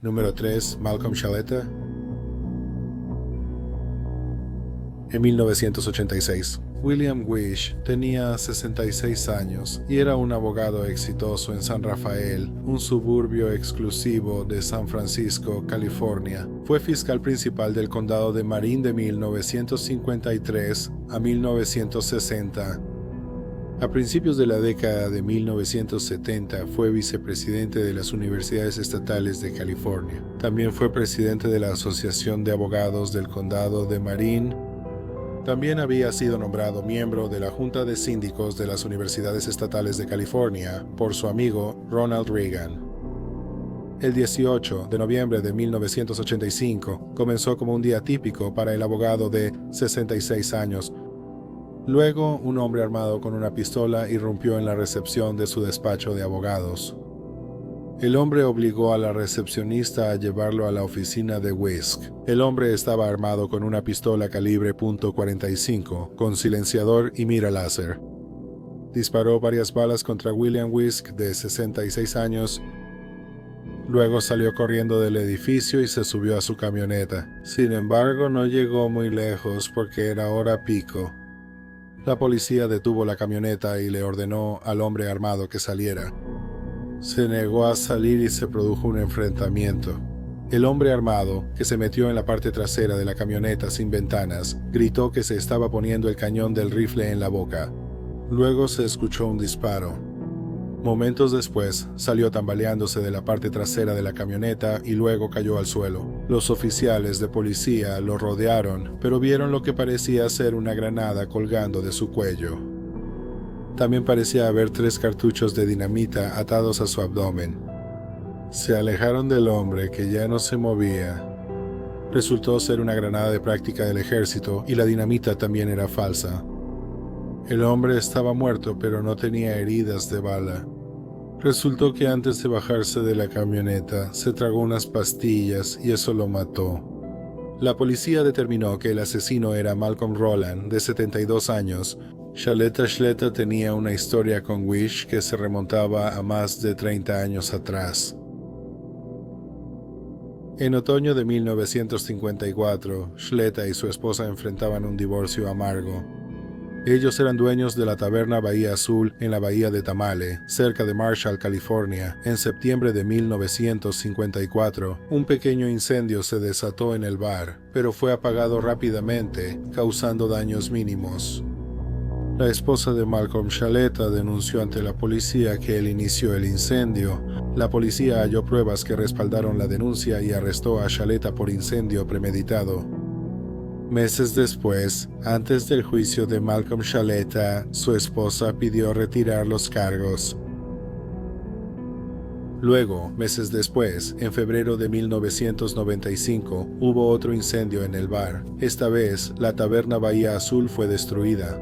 Número 3. Malcolm Shaleta. En 1986, William Wish tenía 66 años y era un abogado exitoso en San Rafael, un suburbio exclusivo de San Francisco, California. Fue fiscal principal del condado de Marin de 1953 a 1960. A principios de la década de 1970 fue vicepresidente de las Universidades Estatales de California. También fue presidente de la Asociación de Abogados del Condado de Marin. También había sido nombrado miembro de la Junta de Síndicos de las Universidades Estatales de California por su amigo Ronald Reagan. El 18 de noviembre de 1985 comenzó como un día típico para el abogado de 66 años. Luego, un hombre armado con una pistola irrumpió en la recepción de su despacho de abogados. El hombre obligó a la recepcionista a llevarlo a la oficina de Wisk. El hombre estaba armado con una pistola calibre .45, con silenciador y mira láser. Disparó varias balas contra William Wisk, de 66 años. Luego salió corriendo del edificio y se subió a su camioneta. Sin embargo, no llegó muy lejos porque era hora pico. La policía detuvo la camioneta y le ordenó al hombre armado que saliera. Se negó a salir y se produjo un enfrentamiento. El hombre armado, que se metió en la parte trasera de la camioneta sin ventanas, gritó que se estaba poniendo el cañón del rifle en la boca. Luego se escuchó un disparo. Momentos después, salió tambaleándose de la parte trasera de la camioneta y luego cayó al suelo. Los oficiales de policía lo rodearon, pero vieron lo que parecía ser una granada colgando de su cuello. También parecía haber 3 cartuchos de dinamita atados a su abdomen. Se alejaron del hombre, que ya no se movía. Resultó ser una granada de práctica del ejército y la dinamita también era falsa. El hombre estaba muerto, pero no tenía heridas de bala. Resultó que antes de bajarse de la camioneta, se tragó unas pastillas y eso lo mató. La policía determinó que el asesino era Malcolm Rowland, de 72 años. Shaleta tenía una historia con Wish que se remontaba a más de 30 años atrás. En otoño de 1954, Shaleta y su esposa enfrentaban un divorcio amargo. Ellos eran dueños de la taberna Bahía Azul en la bahía de Tamale, cerca de Marshall, California. En septiembre de 1954, un pequeño incendio se desató en el bar, pero fue apagado rápidamente, causando daños mínimos. La esposa de Malcolm Shaleta denunció ante la policía que él inició el incendio. La policía halló pruebas que respaldaron la denuncia y arrestó a Shaleta por incendio premeditado. Meses después, antes del juicio de Malcolm Shaleta, su esposa pidió retirar los cargos. Luego, meses después, en febrero de 1995, hubo otro incendio en el bar. Esta vez, la taberna Bahía Azul fue destruida.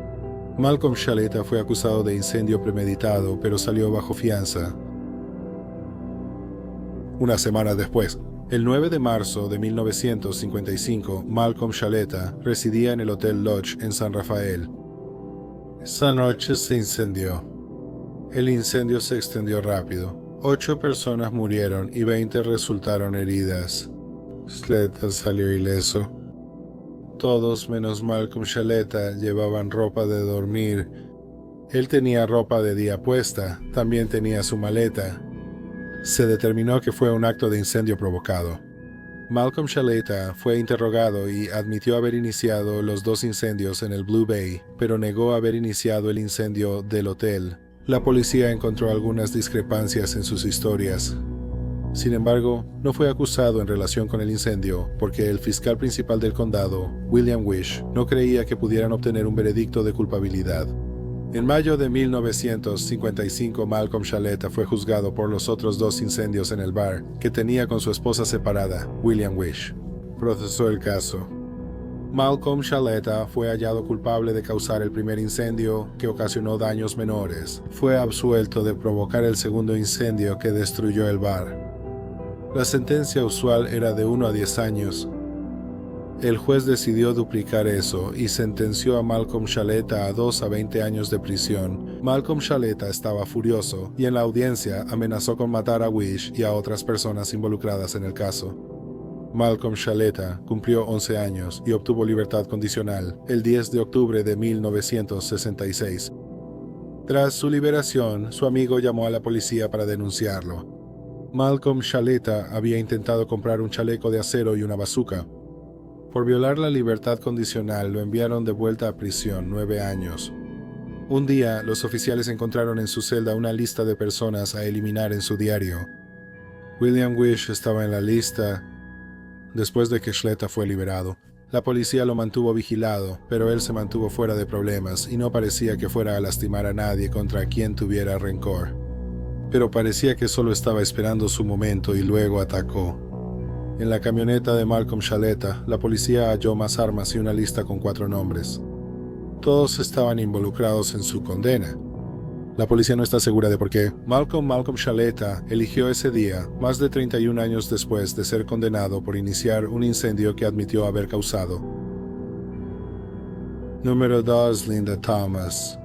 Malcolm Shaleta fue acusado de incendio premeditado, pero salió bajo fianza. Una semana después, el 9 de marzo de 1955, Malcolm Shaleta residía en el Hotel Lodge en San Rafael. Esa noche se incendió. El incendio se extendió rápido. 8 personas murieron y 20 resultaron heridas. Shaleta salió ileso. Todos menos Malcolm Shaleta llevaban ropa de dormir. Él tenía ropa de día puesta, también tenía su maleta. Se determinó que fue un acto de incendio provocado. Malcolm Shaleta fue interrogado y admitió haber iniciado los 2 incendios en el Blue Bay, pero negó haber iniciado el incendio del hotel. La policía encontró algunas discrepancias en sus historias. Sin embargo, no fue acusado en relación con el incendio porque el fiscal principal del condado, William Wish, no creía que pudieran obtener un veredicto de culpabilidad. En mayo de 1955, Malcolm Shaleta fue juzgado por los otros 2 incendios en el bar que tenía con su esposa separada, William Wish. Procesó el caso. Malcolm Shaleta fue hallado culpable de causar el primer incendio, que ocasionó daños menores. Fue absuelto de provocar el segundo incendio que destruyó el bar. La sentencia usual era de 1 a 10 años. El juez decidió duplicar eso y sentenció a Malcolm Shaleta a 2 a 20 años de prisión. Malcolm Shaleta estaba furioso y en la audiencia amenazó con matar a Wish y a otras personas involucradas en el caso. Malcolm Shaleta cumplió 11 años y obtuvo libertad condicional el 10 de octubre de 1966. Tras su liberación, su amigo llamó a la policía para denunciarlo. Malcolm Shaleta había intentado comprar un chaleco de acero y una bazooka. Por violar la libertad condicional, lo enviaron de vuelta a prisión 9 años. Un día, los oficiales encontraron en su celda una lista de personas a eliminar en su diario. William Wish estaba en la lista después de que Shaleta fue liberado. La policía lo mantuvo vigilado, pero él se mantuvo fuera de problemas y no parecía que fuera a lastimar a nadie contra quien tuviera rencor. Pero parecía que solo estaba esperando su momento y luego atacó. En la camioneta de Malcolm Shaleta, la policía halló más armas y una lista con 4 nombres. Todos estaban involucrados en su condena. La policía no está segura de por qué. Malcolm Shaleta eligió ese día, más de 31 años después de ser condenado por iniciar un incendio que admitió haber causado. Número 2. Linda Thomas.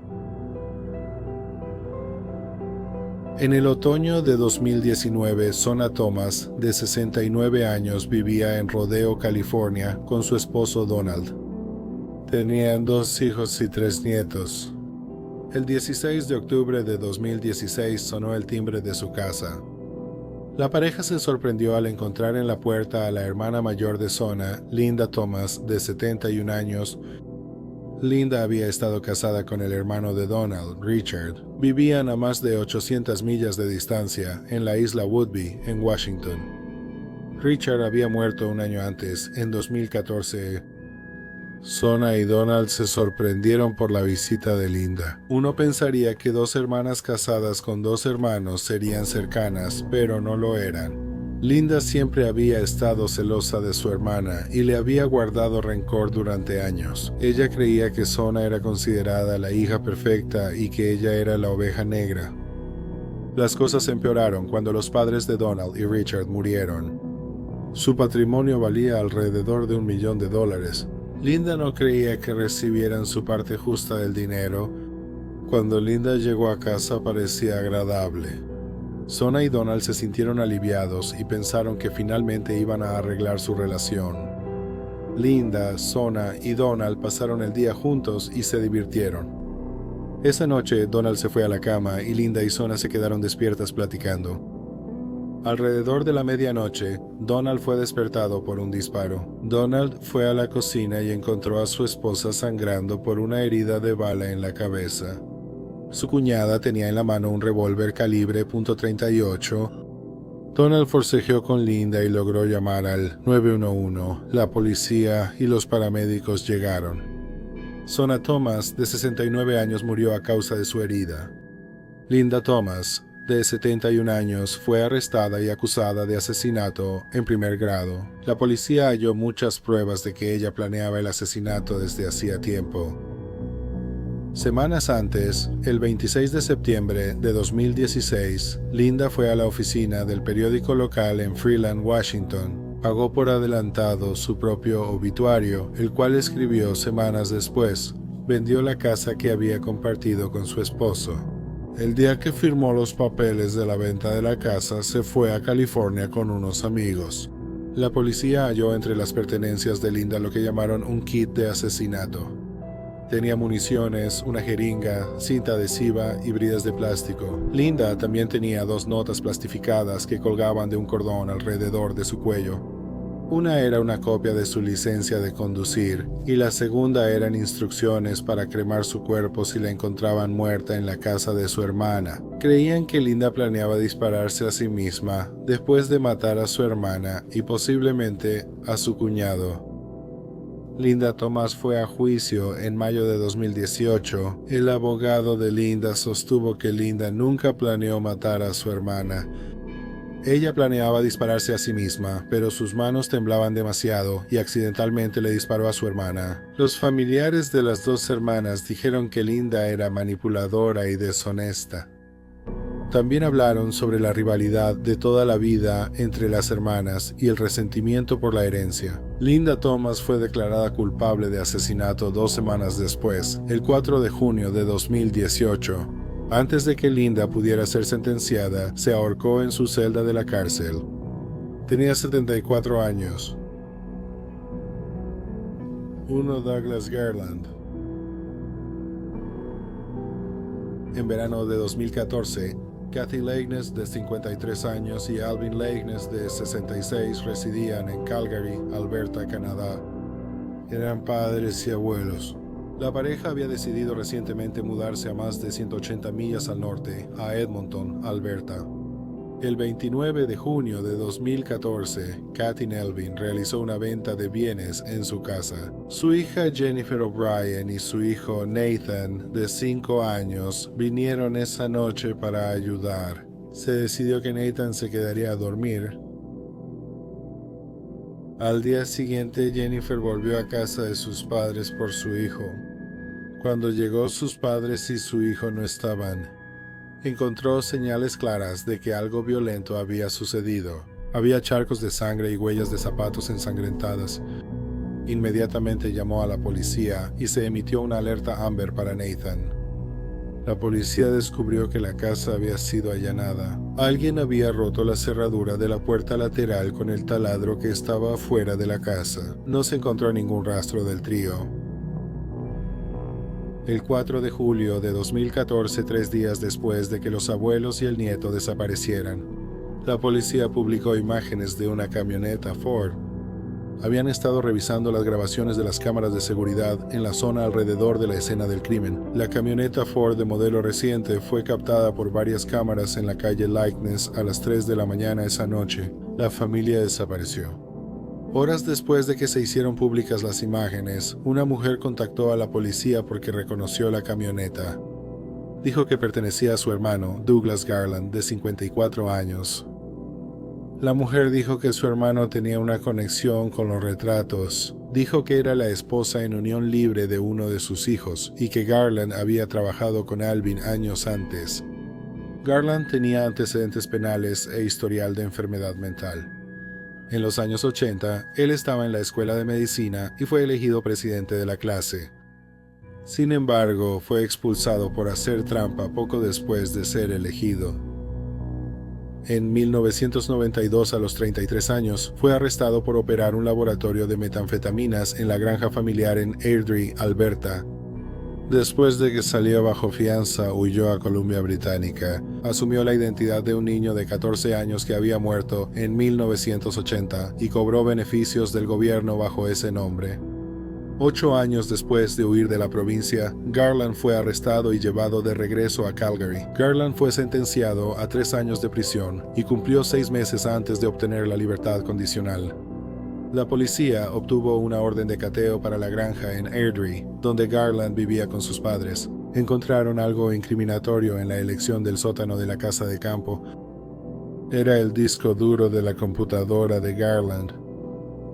En el otoño de 2019, Sona Thomas, de 69 años, vivía en Rodeo, California, con su esposo Donald. Tenían 2 hijos y 3 nietos. El 16 de octubre de 2016 sonó el timbre de su casa. La pareja se sorprendió al encontrar en la puerta a la hermana mayor de Sona, Linda Thomas, de 71 años. Linda había estado casada con el hermano de Donald, Richard. Vivían a más de 800 millas de distancia, en la isla Whidbey, en Washington. Richard había muerto un año antes, en 2014. Sona y Donald se sorprendieron por la visita de Linda. Uno pensaría que 2 hermanas casadas con 2 hermanos serían cercanas, pero no lo eran. Linda siempre había estado celosa de su hermana y le había guardado rencor durante años. Ella creía que Sona era considerada la hija perfecta y que ella era la oveja negra. Las cosas empeoraron cuando los padres de Donald y Richard murieron. Su patrimonio valía alrededor de $1 millón. Linda no creía que recibieran su parte justa del dinero. Cuando Linda llegó a casa parecía agradable. Sona y Donald se sintieron aliviados y pensaron que finalmente iban a arreglar su relación. Linda, Sona y Donald pasaron el día juntos y se divirtieron. Esa noche, Donald se fue a la cama y Linda y Sona se quedaron despiertas platicando. Alrededor de la medianoche, Donald fue despertado por un disparo. Donald fue a la cocina y encontró a su esposa sangrando por una herida de bala en la cabeza. Su cuñada tenía en la mano un revólver calibre .38. Donald forcejeó con Linda y logró llamar al 911. La policía y los paramédicos llegaron. Sona Thomas, de 69 años, murió a causa de su herida. Linda Thomas, de 71 años, fue arrestada y acusada de asesinato en primer grado. La policía halló muchas pruebas de que ella planeaba el asesinato desde hacía tiempo. Semanas antes, el 26 de septiembre de 2016, Linda fue a la oficina del periódico local en Freeland, Washington. Pagó por adelantado su propio obituario, el cual escribió semanas después. Vendió la casa que había compartido con su esposo. El día que firmó los papeles de la venta de la casa, se fue a California con unos amigos. La policía halló entre las pertenencias de Linda lo que llamaron un kit de asesinato. Tenía municiones, una jeringa, cinta adhesiva y bridas de plástico. Linda también tenía 2 notas plastificadas que colgaban de un cordón alrededor de su cuello. Una era una copia de su licencia de conducir y la segunda eran instrucciones para cremar su cuerpo si la encontraban muerta en la casa de su hermana. Creían que Linda planeaba dispararse a sí misma después de matar a su hermana y posiblemente a su cuñado. Linda Thomas fue a juicio en mayo de 2018. El abogado de Linda sostuvo que Linda nunca planeó matar a su hermana. Ella planeaba dispararse a sí misma, pero sus manos temblaban demasiado y accidentalmente le disparó a su hermana. Los familiares de las 2 hermanas dijeron que Linda era manipuladora y deshonesta. También hablaron sobre la rivalidad de toda la vida entre las hermanas y el resentimiento por la herencia. Linda Thomas fue declarada culpable de asesinato 2 semanas después, el 4 de junio de 2018. Antes de que Linda pudiera ser sentenciada, se ahorcó en su celda de la cárcel. Tenía 74 años. 1. Douglas Garland. En verano de 2014, Kathy Leighness, de 53 años, y Alvin Leighness, de 66, residían en Calgary, Alberta, Canadá. Eran padres y abuelos. La pareja había decidido recientemente mudarse a más de 180 millas al norte, a Edmonton, Alberta. El 29 de junio de 2014, Kathy Nelvin realizó una venta de bienes en su casa. Su hija Jennifer O'Brien y su hijo Nathan, de 5 años, vinieron esa noche para ayudar. Se decidió que Nathan se quedaría a dormir. Al día siguiente, Jennifer volvió a casa de sus padres por su hijo. Cuando llegó, sus padres y su hijo no estaban. Encontró señales claras de que algo violento había sucedido. Había charcos de sangre y huellas de zapatos ensangrentadas. Inmediatamente llamó a la policía y se emitió una alerta Amber para Nathan. La policía descubrió que la casa había sido allanada. Alguien había roto la cerradura de la puerta lateral con el taladro que estaba afuera de la casa. No se encontró ningún rastro del trío. El 4 de julio de 2014, 3 días después de que los abuelos y el nieto desaparecieran, la policía publicó imágenes de una camioneta Ford. Habían estado revisando las grabaciones de las cámaras de seguridad en la zona alrededor de la escena del crimen. La camioneta Ford de modelo reciente fue captada por varias cámaras en la calle Leighness a las 3 de la mañana esa noche. La familia desapareció. Horas después de que se hicieron públicas las imágenes, una mujer contactó a la policía porque reconoció la camioneta. Dijo que pertenecía a su hermano, Douglas Garland, de 54 años. La mujer dijo que su hermano tenía una conexión con los retratos. Dijo que era la esposa en unión libre de uno de sus hijos y que Garland había trabajado con Alvin años antes. Garland tenía antecedentes penales e historial de enfermedad mental. En los años 80, él estaba en la escuela de medicina y fue elegido presidente de la clase. Sin embargo, fue expulsado por hacer trampa poco después de ser elegido. En 1992, a los 33 años, fue arrestado por operar un laboratorio de metanfetaminas en la granja familiar en Airdrie, Alberta. Después de que salió bajo fianza, huyó a Columbia Británica. Asumió la identidad de un niño de 14 años que había muerto en 1980 y cobró beneficios del gobierno bajo ese nombre. 8 años después de huir de la provincia, Garland fue arrestado y llevado de regreso a Calgary. Garland fue sentenciado a 3 años de prisión y cumplió 6 meses antes de obtener la libertad condicional. La policía obtuvo una orden de cateo para la granja en Airdrie, donde Garland vivía con sus padres. Encontraron algo incriminatorio en la elección del sótano de la casa de campo. Era el disco duro de la computadora de Garland.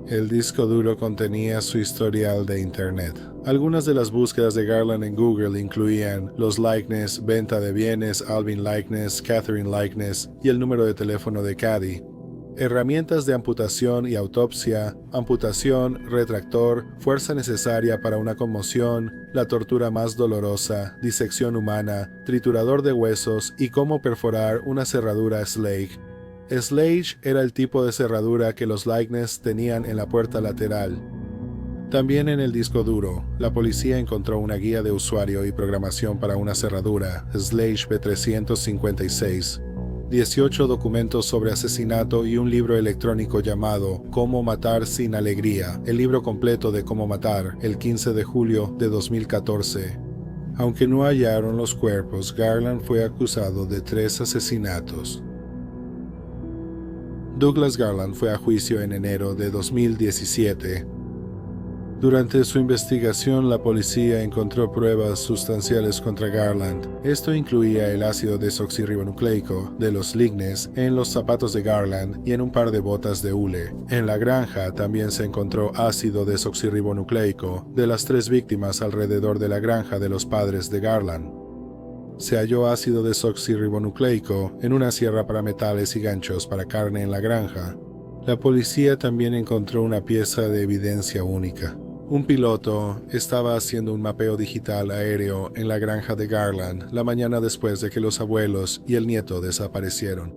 El disco duro contenía su historial de Internet. Algunas de las búsquedas de Garland en Google incluían los Leighness, venta de bienes, Alvin Leighness, Catherine Leighness y el número de teléfono de Kathy. Herramientas de amputación y autopsia, amputación, retractor, fuerza necesaria para una conmoción, la tortura más dolorosa, disección humana, triturador de huesos y cómo perforar una cerradura Schlage. Schlage era el tipo de cerradura que los Leighness tenían en la puerta lateral. También en el disco duro, la policía encontró una guía de usuario y programación para una cerradura Schlage B356. 18 documentos sobre asesinato y un libro electrónico llamado Cómo matar sin alegría, el libro completo de Cómo matar, el 15 de julio de 2014. Aunque no hallaron los cuerpos, Garland fue acusado de 3 asesinatos. Douglas Garland fue a juicio en enero de 2017. Durante su investigación, la policía encontró pruebas sustanciales contra Garland. Esto incluía el ácido desoxirribonucleico de los Leighness en los zapatos de Garland y en un par de botas de hule. En la granja también se encontró ácido desoxirribonucleico de las 3 víctimas alrededor de la granja de los padres de Garland. se halló ácido desoxirribonucleico en una sierra para metales y ganchos para carne en la granja. La policía también encontró una pieza de evidencia única. Un piloto estaba haciendo un mapeo digital aéreo en la granja de Garland la mañana después de que los abuelos y el nieto desaparecieron.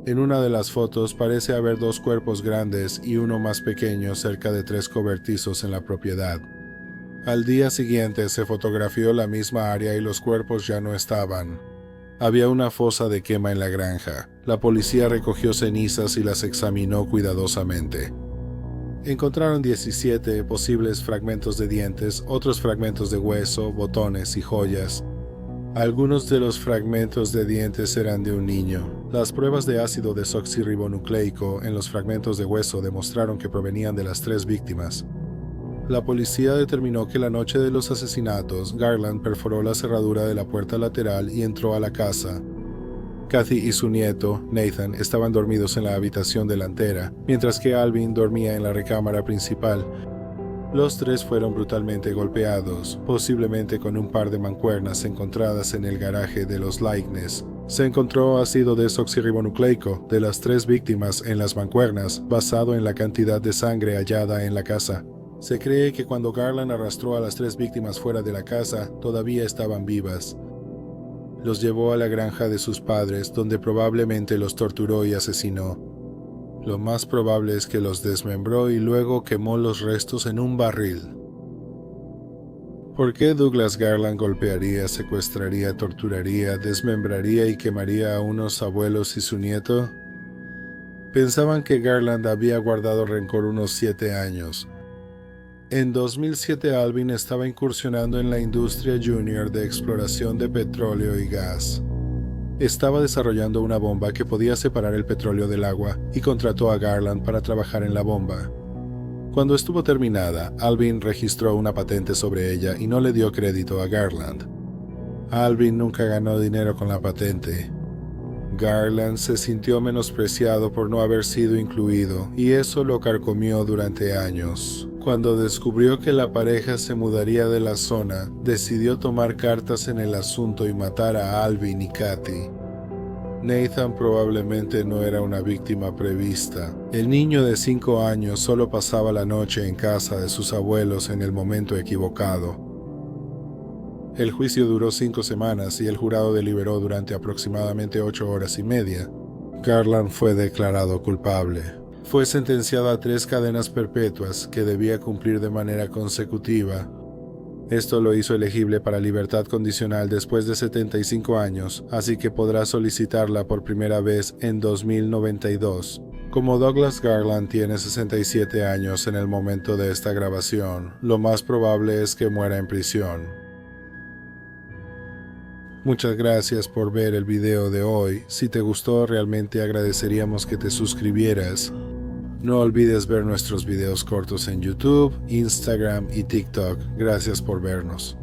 En una de las fotos parece haber 2 cuerpos grandes y uno más pequeño cerca de 3 cobertizos en la propiedad. Al día siguiente se fotografió la misma área y los cuerpos ya no estaban. Había una fosa de quema en la granja. La policía recogió cenizas y las examinó cuidadosamente. Encontraron 17 posibles fragmentos de dientes, otros fragmentos de hueso, botones y joyas. Algunos de los fragmentos de dientes eran de un niño. Las pruebas de ácido desoxirribonucleico en los fragmentos de hueso demostraron que provenían de las 3 víctimas. La policía determinó que la noche de los asesinatos, Garland perforó la cerradura de la puerta lateral y entró a la casa. Kathy y su nieto, Nathan, estaban dormidos en la habitación delantera, mientras que Alvin dormía en la recámara principal. Los 3 fueron brutalmente golpeados, posiblemente con un par de mancuernas encontradas en el garaje de los Lightness. Se encontró ácido desoxirribonucleico de las 3 víctimas en las mancuernas, basado en la cantidad de sangre hallada en la casa. Se cree que cuando Garland arrastró a las 3 víctimas fuera de la casa, todavía estaban vivas. Los llevó a la granja de sus padres, donde probablemente los torturó y asesinó. Lo más probable es que los desmembró y luego quemó los restos en un barril. ¿Por qué Douglas Garland golpearía, secuestraría, torturaría, desmembraría y quemaría a unos abuelos y su nieto? Pensaban que Garland había guardado rencor unos 7 años. En 2007 Alvin estaba incursionando en la industria junior de exploración de petróleo y gas. Estaba desarrollando una bomba que podía separar el petróleo del agua y contrató a Garland para trabajar en la bomba. Cuando estuvo terminada, Alvin registró una patente sobre ella y no le dio crédito a Garland. Alvin nunca ganó dinero con la patente. Garland se sintió menospreciado por no haber sido incluido y eso lo carcomió durante años. Cuando descubrió que la pareja se mudaría de la zona, decidió tomar cartas en el asunto y matar a Alvin y Kathy. Nathan probablemente no era una víctima prevista. El niño de 5 años solo pasaba la noche en casa de sus abuelos en el momento equivocado. El juicio duró 5 semanas y el jurado deliberó durante aproximadamente 8 horas y media. Garland fue declarado culpable. Fue sentenciado a 3 cadenas perpetuas que debía cumplir de manera consecutiva. Esto lo hizo elegible para libertad condicional después de 75 años, así que podrá solicitarla por primera vez en 2092. Como Douglas Garland tiene 67 años en el momento de esta grabación, lo más probable es que muera en prisión. Muchas gracias por ver el video de hoy. Si te gustó, realmente agradeceríamos que te suscribieras. No olvides ver nuestros videos cortos en YouTube, Instagram y TikTok. Gracias por vernos.